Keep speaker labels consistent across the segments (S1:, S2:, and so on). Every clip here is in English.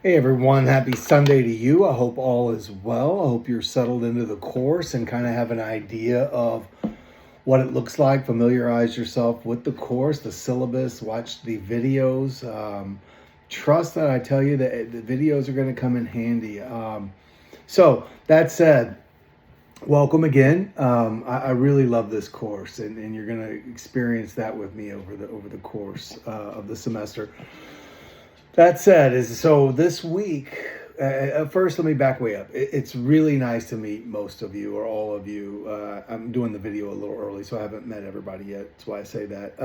S1: Hey everyone, happy Sunday to you. I hope all is well. I hope you're settled into the course and kind of have an idea of what it looks like. Familiarize yourself with the course, the syllabus, watch the videos. Trust that I tell you that the videos are going to come in handy. So that said, welcome again. I really love this course, and you're going to experience that with me over the course of the semester. That said, is so this week. First, let me back way up. It's really nice to meet most of you or all of you. I'm doing the video a little early, so I haven't met everybody yet. That's why I say that.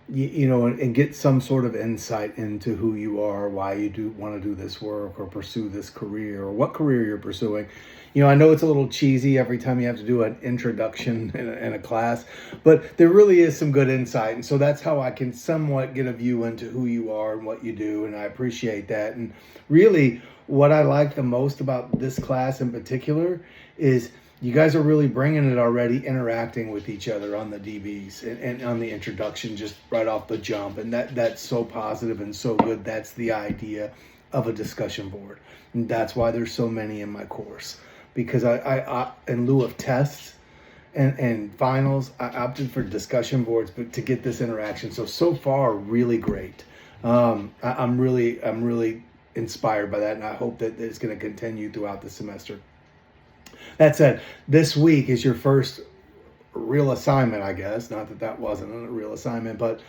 S1: And get some sort of insight into who you are, why you do want to do this work or pursue this career, or what career you're pursuing. I know it's a little cheesy every time you have to do an introduction in a class, but there really is some good insight. And so that's how I can somewhat get a view into who you are and what you do. And I appreciate that. And really, what I like the most about this class in particular is you guys are really bringing it already, interacting with each other on the DBs and on the introduction, just right off the jump. And that's so positive and so good. That's the idea of a discussion board. And that's why there's so many in my course. Because I in lieu of tests and finals, I opted for discussion boards, but to get this interaction. So far, really great. I'm really inspired by that, and I hope that it's going to continue throughout the semester. That said, this week is your first real assignment, I guess. Not that wasn't a real assignment, but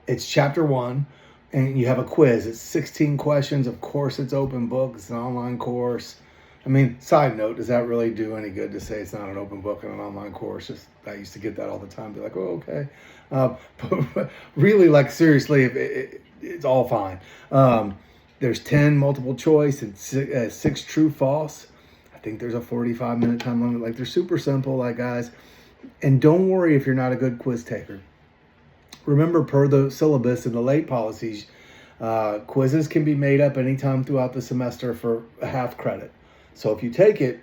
S1: it's chapter 1, and you have a quiz. It's 16 questions. Of course, it's open book. It's an online course. I mean, side note, does that really do any good to say it's not an open book and an online course? I used to get that all the time. Be like, oh, okay. But really, like, seriously, it's all fine. There's 10 multiple choice and 6 true false. I think there's a 45-minute time limit. Like, they're super simple, like, guys. And don't worry if you're not a good quiz taker. Remember, per the syllabus and the late policies, quizzes can be made up anytime throughout the semester for a half credit. So if you take it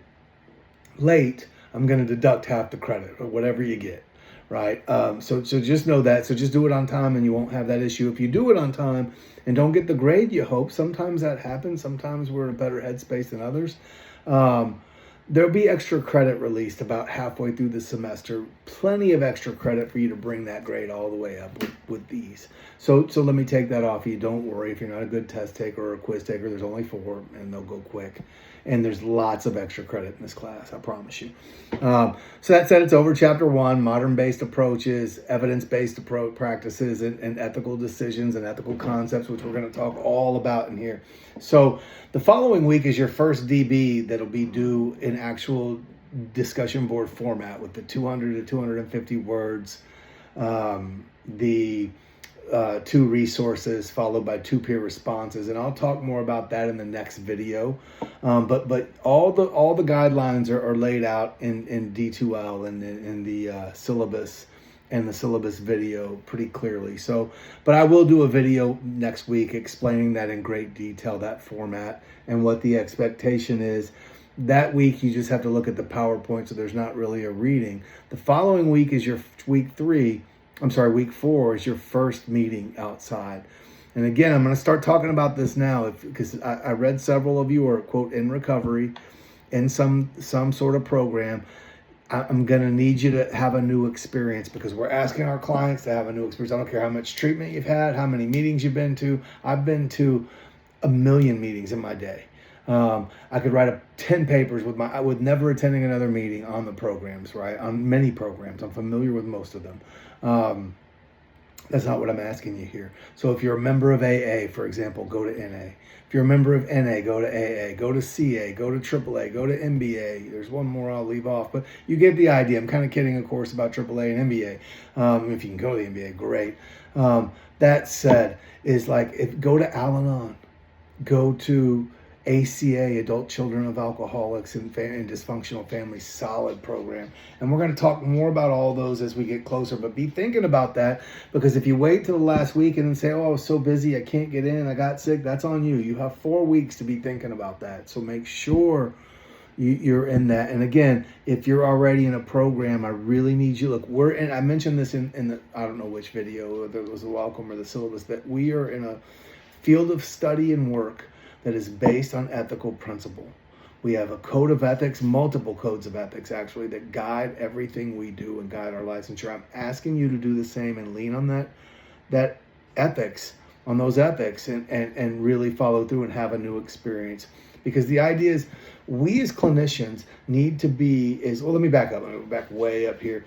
S1: late, I'm going to deduct half the credit or whatever you get, right? So just know that. So just do it on time and you won't have that issue. If you do it on time and don't get the grade you hope, sometimes that happens. Sometimes we're in a better headspace than others. There'll be extra credit released about halfway through the semester. Plenty of extra credit for you to bring that grade all the way up with these. So let me take that off you. Don't worry if you're not a good test taker or a quiz taker. There's only 4, and they'll go quick. And there's lots of extra credit in this class, I promise you. So that said, it's over chapter 1, modern-based approaches, evidence-based practices, and ethical decisions and ethical concepts, which we're going to talk all about in here. So the following week is your first DB that'll be due in actual discussion board format with the 200 to 250 words, the 2 resources followed by 2 peer responses, and I'll talk more about that in the next video. But all the guidelines are laid out in D2L and in the syllabus and the syllabus video pretty clearly. So, but I will do a video next week explaining that in great detail, that format and what the expectation is. That week, you just have to look at the PowerPoint, so there's not really a reading. The following week is your week 4 is your first meeting outside. And again, I'm going to start talking about this now because I read several of you are, quote, in recovery in some sort of program. I'm going to need you to have a new experience because we're asking our clients to have a new experience. I don't care how much treatment you've had, how many meetings you've been to. I've been to a million meetings in my day. I could write up 10 papers with never attending another meeting on the programs, right? On many programs. I'm familiar with most of them. That's not what I'm asking you here. So if you're a member of AA, for example, go to NA. If you're a member of NA, go to AA, go to CA, go to AAA, go to MBA. There's one more I'll leave off, but you get the idea. I'm kind of kidding, of course, about AAA and MBA. If you can go to the MBA, great. That said, go to Al-Anon, go to ACA, Adult Children of Alcoholics and Dysfunctional Families, solid program. And we're going to talk more about all those as we get closer. But be thinking about that, because if you wait till the last week and then say, oh, I was so busy, I can't get in, I got sick, that's on you. You have 4 weeks to be thinking about that. So make sure you're in that. And again, if you're already in a program, I really need you. Look, I mentioned this in the, I don't know which video, whether it was the welcome or the syllabus, that we are in a field of study and work that is based on ethical principle. We have a code of ethics, multiple codes of ethics actually, that guide everything we do and guide our licensure. I'm asking you to do the same and lean on that ethics, on those ethics, and really follow through and have a new experience. Because the idea is, we as clinicians need to be, let me back up. Let me back way up here.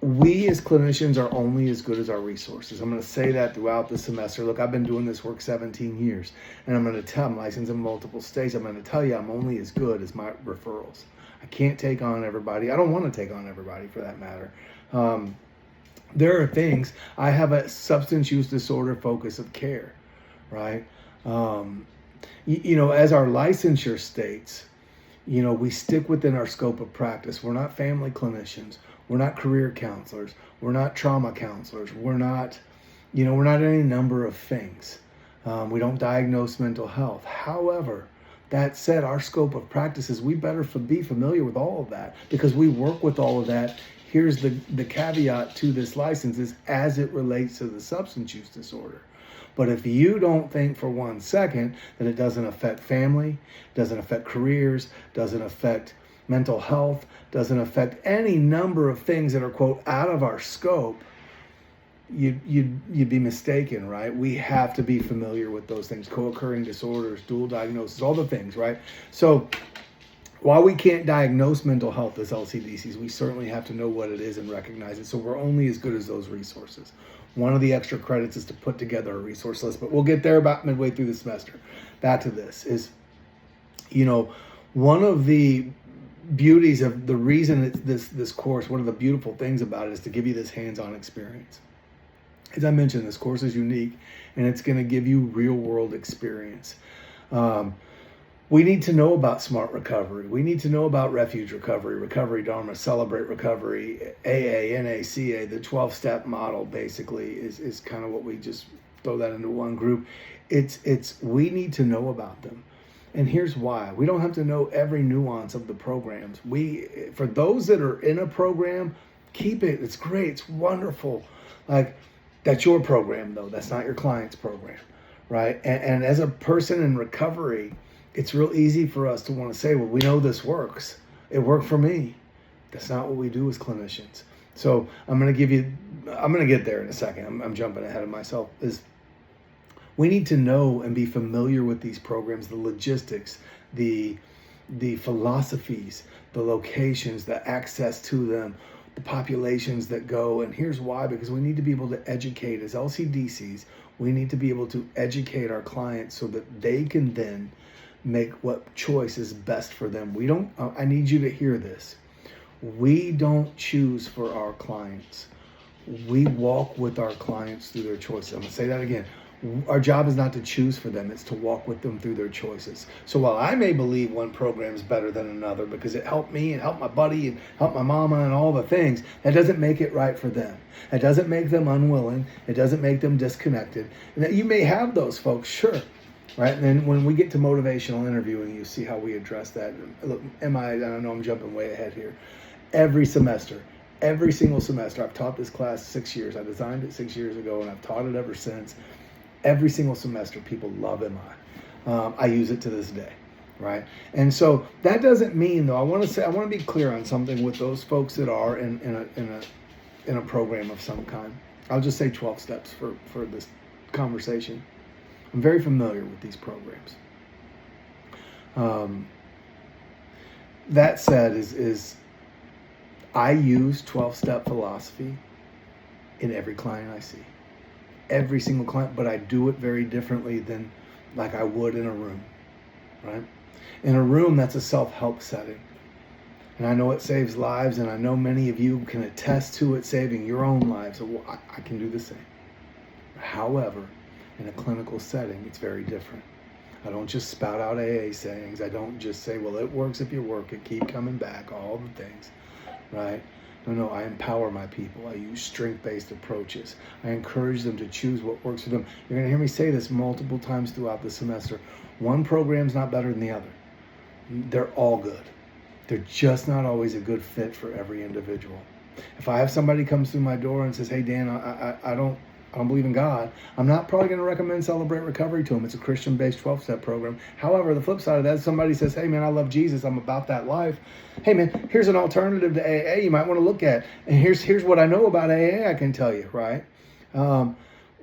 S1: We as clinicians are only as good as our resources. I'm going to say that throughout the semester. Look, I've been doing this work 17 years, and I'm going to tell, I'm licensed in multiple states. I'm going to tell you I'm only as good as my referrals. I can't take on everybody. I don't want to take on everybody for that matter. There are things, I have a substance use disorder focus of care, right? As our licensure states, we stick within our scope of practice. We're not family clinicians. We're not career counselors. We're not trauma counselors. We're not any number of things. We don't diagnose mental health. However, that said, our scope of practice is we better be familiar with all of that because we work with all of that. Here's the caveat to this license is as it relates to the substance use disorder. But if you don't think for 1 second that it doesn't affect family, doesn't affect careers, doesn't affect mental health, doesn't affect any number of things that are, quote, out of our scope, you'd be mistaken, right? We have to be familiar with those things, co-occurring disorders, dual diagnosis, all the things, right? So while we can't diagnose mental health as LCDCs, we certainly have to know what it is and recognize it. So we're only as good as those resources. One of the extra credits is to put together a resource list, but we'll get there about midway through the semester. Back to this is, one of the beauties of the reason it's this course, one of the beautiful things about it is to give you this hands-on experience. As I mentioned, this course is unique and it's going to give you real world experience. We need to know about SMART recovery. We need to know about refuge recovery, recovery Dharma, celebrate recovery, AA, NACA, the 12-step model basically is kind of what we just throw that into one group. We need to know about them. And here's why. We don't have to know every nuance of the programs. For those that are in a program, keep it. It's great. It's wonderful. Like, that's your program, though. That's not your client's program, right? And as a person in recovery, it's real easy for us to want to say, well, we know this works. It worked for me. That's not what we do as clinicians. So I'm going to get there in a second. I'm jumping ahead of myself. We need to know and be familiar with these programs, the logistics, the philosophies, the locations, the access to them, the populations that go. And here's why, because we need to be able to educate as LCDCs. We need to be able to educate our clients so that they can then make what choice is best for them. I need you to hear this. We don't choose for our clients. We walk with our clients through their choices. I'm going to say that again. Our job is not to choose for them, it's to walk with them through their choices. So while I may believe one program is better than another because it helped me and helped my buddy and helped my mama and all the things, that doesn't make it right for them. It doesn't make them unwilling. It doesn't make them disconnected. And that you may have those folks, sure, right? And then when we get to motivational interviewing, you see how we address that. Look, I don't know, I'm jumping way ahead here. Every single semester, I've taught this class 6 years. I designed it 6 years ago and I've taught it ever since. Every single semester, people love MI. I use it to this day, right? And so that doesn't mean, though, I want to be clear on something with those folks that are in a program of some kind. I'll just say 12 steps for this conversation. I'm very familiar with these programs. That said, is I use 12-step philosophy in every client I see. Every single client, but I do it very differently than like I would in a room, right? In a room, that's a self-help setting. And I know it saves lives, and I know many of you can attest to it saving your own lives. So I can do the same. However, in a clinical setting, it's very different. I don't just spout out AA sayings. I don't just say, well, it works if you work it, keep coming back, all the things, right? No, I empower my people. I use strength-based approaches. I encourage them to choose what works for them. You're going to hear me say this multiple times throughout the semester. One program's not better than the other. They're all good. They're just not always a good fit for every individual. If I have somebody comes through my door and says, hey, Dan, I don't believe in God. I'm not probably going to recommend Celebrate Recovery to them. It's a Christian-based 12-step program. However, the flip side of that, somebody says, hey, man, I love Jesus. I'm about that life. Hey, man, here's an alternative to AA you might want to look at. And here's what I know about AA I can tell you, right?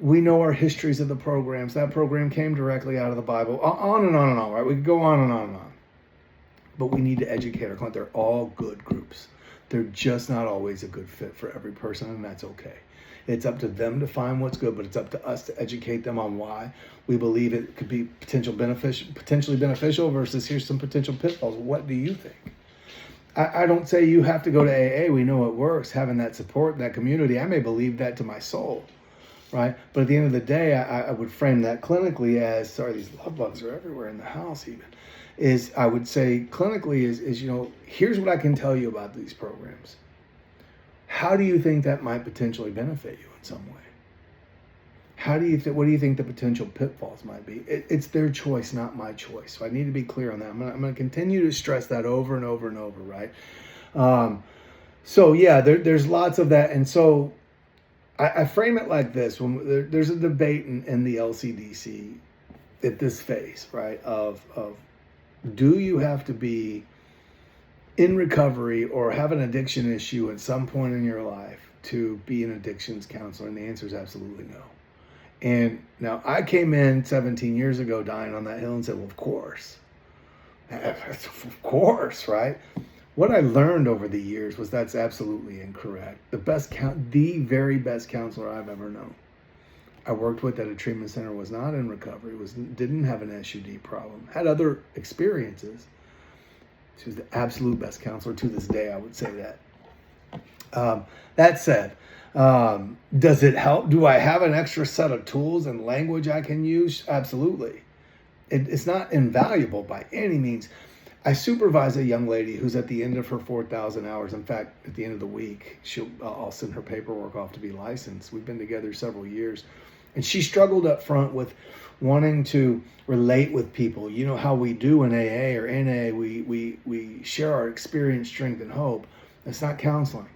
S1: We know our histories of the programs. That program came directly out of the Bible. On and on and on, right? We could go on and on and on. But we need to educate our clients. They're all good groups. They're just not always a good fit for every person, and that's okay. It's up to them to find what's good, but it's up to us to educate them on why we believe it could be potentially beneficial versus here's some potential pitfalls. What do you think? I don't say you have to go to AA. We know it works, having that support, that community. I may believe that to my soul, right? But at the end of the day, I would frame that clinically as, sorry, these love bugs are everywhere in the house even, is I would say clinically is here's what I can tell you about these programs. How do you think that might potentially benefit you in some way? What do you think the potential pitfalls might be? It's their choice, not my choice. So I need to be clear on that. I'm going to continue to stress that over and over and over, right? So yeah, there's lots of that. And so I frame it like this. When there's a debate in the LCDC at this phase, right, of do you have to be in recovery or have an addiction issue at some point in your life to be an addictions counselor? And the answer is absolutely no. And now I came in 17 years ago dying on that hill and said, well, of course, right? What I learned over the years was that's absolutely incorrect. The very best counselor I've ever known, I worked with at a treatment center, was not in recovery, didn't have an SUD problem, had other experiences. She was the absolute best counselor to this day, I would say that. That said, does it help? Do I have an extra set of tools and language I can use? Absolutely. It's not invaluable by any means. I supervise a young lady who's at the end of her 4,000 hours. In fact, at the end of the week, I'll send her paperwork off to be licensed. We've been together several years. And she struggled up front with wanting to relate with people. You know how we do in AA or NA, we share our experience, strength, and hope. That's not counseling,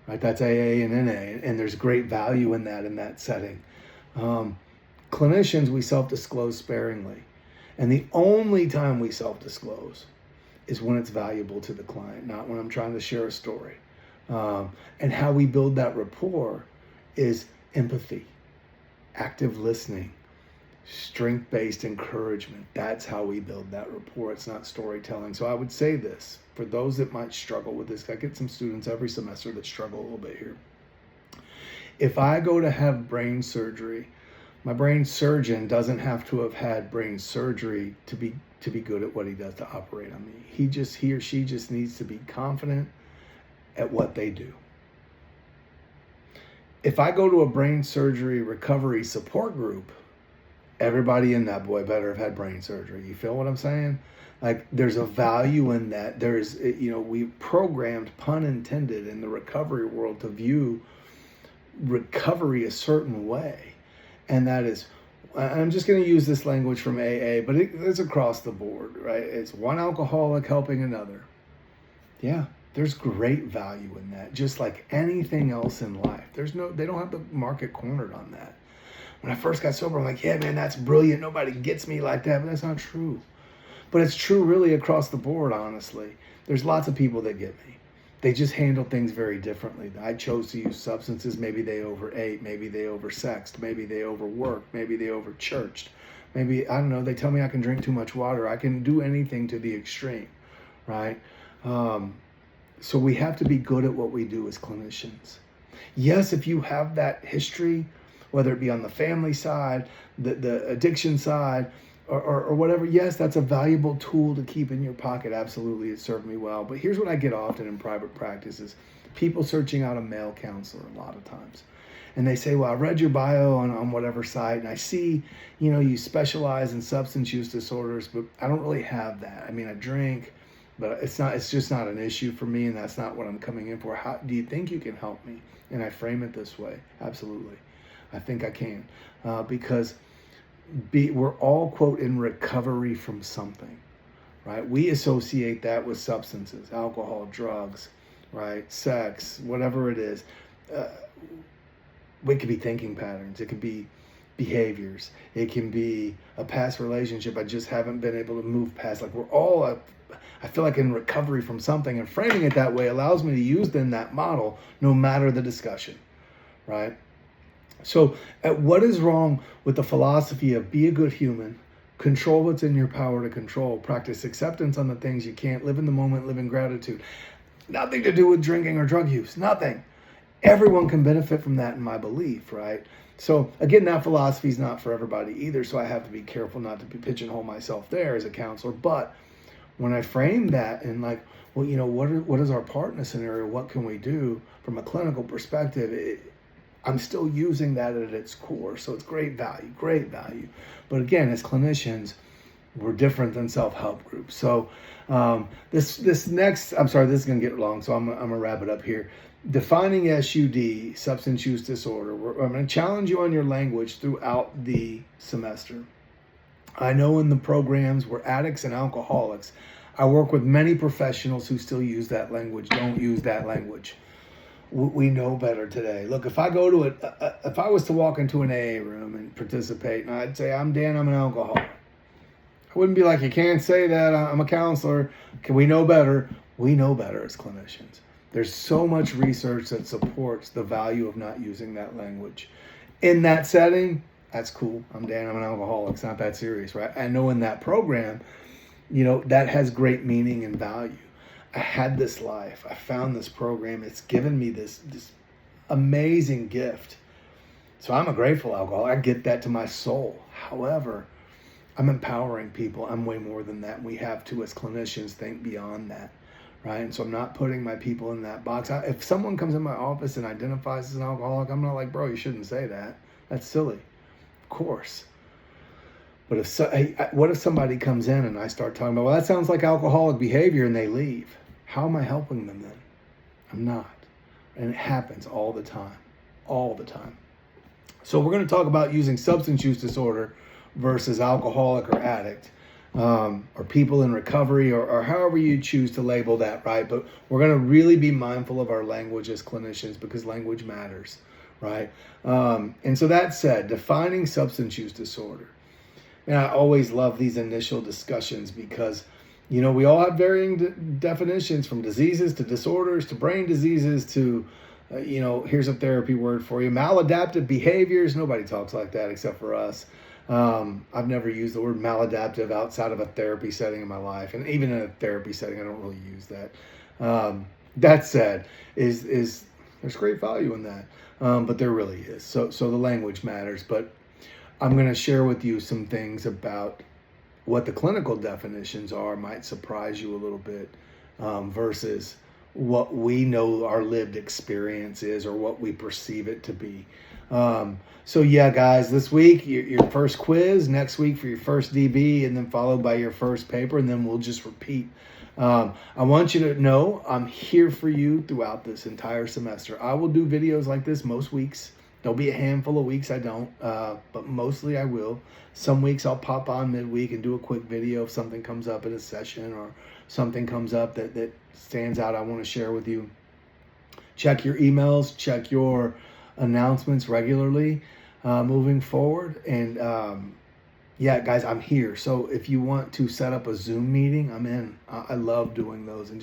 S1: right? That's AA and NA, and there's great value in that setting. Clinicians, we self-disclose sparingly. And the only time we self-disclose is when it's valuable to the client, not when I'm trying to share a story. And how we build that rapport is empathy, active listening, strength-based encouragement. That's how we build that rapport. It's not storytelling. So I would say this, for those that might struggle with this, I get some students every semester that struggle a little bit here. If I go to have brain surgery, my brain surgeon doesn't have to have had brain surgery to be good at what he does to operate on me. He or she just needs to be confident at what they do. If I go to a brain surgery recovery support group, everybody in that boy better have had brain surgery. You feel what I'm saying? Like, there's a value in that. We programmed, pun intended, in the recovery world to view recovery a certain way. And that is, I'm just going to use this language from AA, but it's across the board, right? It's one alcoholic helping another. Yeah, there's great value in that. Just like anything else in life. They don't have the market cornered on that. When I first got sober, I'm like, yeah, man, that's brilliant. Nobody gets me like that, but that's not true. But it's true really across the board, honestly. There's lots of people that get me. They just handle things very differently. I chose to use substances. Maybe they overate. Maybe they oversexed. Maybe they overworked. Maybe they overchurched. Maybe, I don't know, they tell me I can drink too much water. I can do anything to the extreme, right? So we have to be good at what we do as clinicians. Yes, if you have that history, whether it be on the family side, the addiction side, or whatever, yes, that's a valuable tool to keep in your pocket. Absolutely, it served me well. But here's what I get often in private practice is people searching out a male counselor a lot of times. And they say, well, I read your bio on whatever site, and I see, you specialize in substance use disorders, but I don't really have that. I mean, I drink, but it's just not an issue for me, and that's not what I'm coming in for. How do you think you can help me? And I frame it this way. Absolutely. I think I can. Because we're all, quote, in recovery from something, right? We associate that with substances, alcohol, drugs, right? Sex, whatever it is. it could be thinking patterns. It could be behaviors. It can be a past relationship I just haven't been able to move past. Like we're all, I feel like in recovery from something, and framing it that way allows me to use then that model no matter the discussion, right? So what is wrong with the philosophy of be a good human, control what's in your power to control, practice acceptance on the things you can't, live in the moment, live in gratitude. Nothing to do with drinking or drug use, nothing. Everyone can benefit from that in my belief, right? So again, that philosophy is not for everybody either, so I have to be careful not to pigeonhole myself there as a counselor. But when I frame that and like, well, you know, what is our part in a scenario? What can we do from a clinical perspective? I'm still using that at its core. So it's great value, great value. But again, as clinicians, we're different than self-help groups. So this next, I'm sorry, this is going to get long, so I'm going to wrap it up here. Defining SUD, substance use disorder. I'm going to challenge you on your language throughout the semester. I know in the programs we're addicts and alcoholics. I work with many professionals who still use that language. Don't use that language. We know better today. Look, if I go to if I was to walk into an AA room and participate, and I'd say, I'm Dan, I'm an alcoholic. I wouldn't be like, you can't say that, I'm a counselor. Can we know better? We know better as clinicians. There's so much research that supports the value of not using that language. In that setting, that's cool. I'm Dan, I'm an alcoholic. It's not that serious, right? I know in that program, you know, that has great meaning and value. I had this life. I found this program. It's given me this amazing gift. So I'm a grateful alcoholic. I get that to my soul. However, I'm empowering people. I'm way more than that. We have to, as clinicians, think beyond that, right? And so I'm not putting my people in that box. If someone comes in my office and identifies as an alcoholic, I'm not like, bro, you shouldn't say that. That's silly. Of course. But what if somebody comes in and I start talking about, well, that sounds like alcoholic behavior, and they leave? How am I helping them then? I'm not. And it happens all the time. All the time. So we're going to talk about using substance use disorder versus alcoholic or addict, or people in recovery, or however you choose to label that, right? But we're going to really be mindful of our language as clinicians because language matters, right? And so that said, defining substance use disorder. And I always love these initial discussions because, you know, we all have varying definitions, from diseases to disorders to brain diseases to, you know, here's a therapy word for you, maladaptive behaviors. Nobody talks like that except for us. I've never used the word maladaptive outside of a therapy setting in my life. And even in a therapy setting, I don't really use that. That said, is there's great value in that. But there really is. So the language matters. But I'm going to share with you some things about what the clinical definitions are, might surprise you a little bit, versus what we know our lived experience is or what we perceive it to be. So yeah, guys, this week, your first quiz, next week for your first DB, and then followed by your first paper, and then we'll just repeat. I want you to know I'm here for you throughout this entire semester. I will do videos like this most weeks. There'll be a handful of weeks I don't, but mostly I will. Some weeks I'll pop on midweek and do a quick video if something comes up in a session or something comes up that stands out I want to share with you. Check your emails, check your announcements regularly moving forward. And yeah, guys, I'm here. So if you want to set up a Zoom meeting, I'm in. I love doing those, and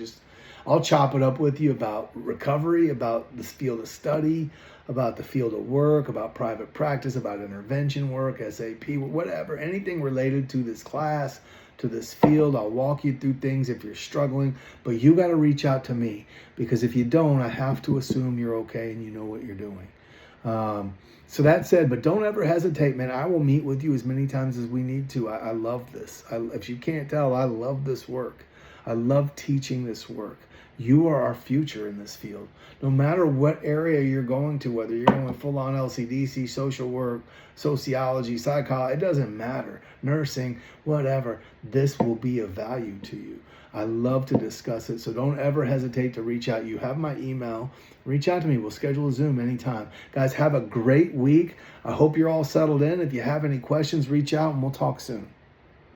S1: I'll chop it up with you about recovery, about the field of study, about the field of work, about private practice, about intervention work, SAP, whatever, anything related to this class, to this field. I'll walk you through things if you're struggling, but you got to reach out to me, because if you don't, I have to assume you're okay and you know what you're doing. So that said, but don't ever hesitate, man. I will meet with you as many times as we need to. I love this. If you can't tell, I love this work. I love teaching this work. You are our future in this field. No matter what area you're going to, whether you're going full-on LCDC, social work, sociology, psychology, it doesn't matter. Nursing, whatever, this will be of value to you. I love to discuss it, so don't ever hesitate to reach out. You have my email. Reach out to me. We'll schedule a Zoom anytime. Guys, have a great week. I hope you're all settled in. If you have any questions, reach out and we'll talk soon.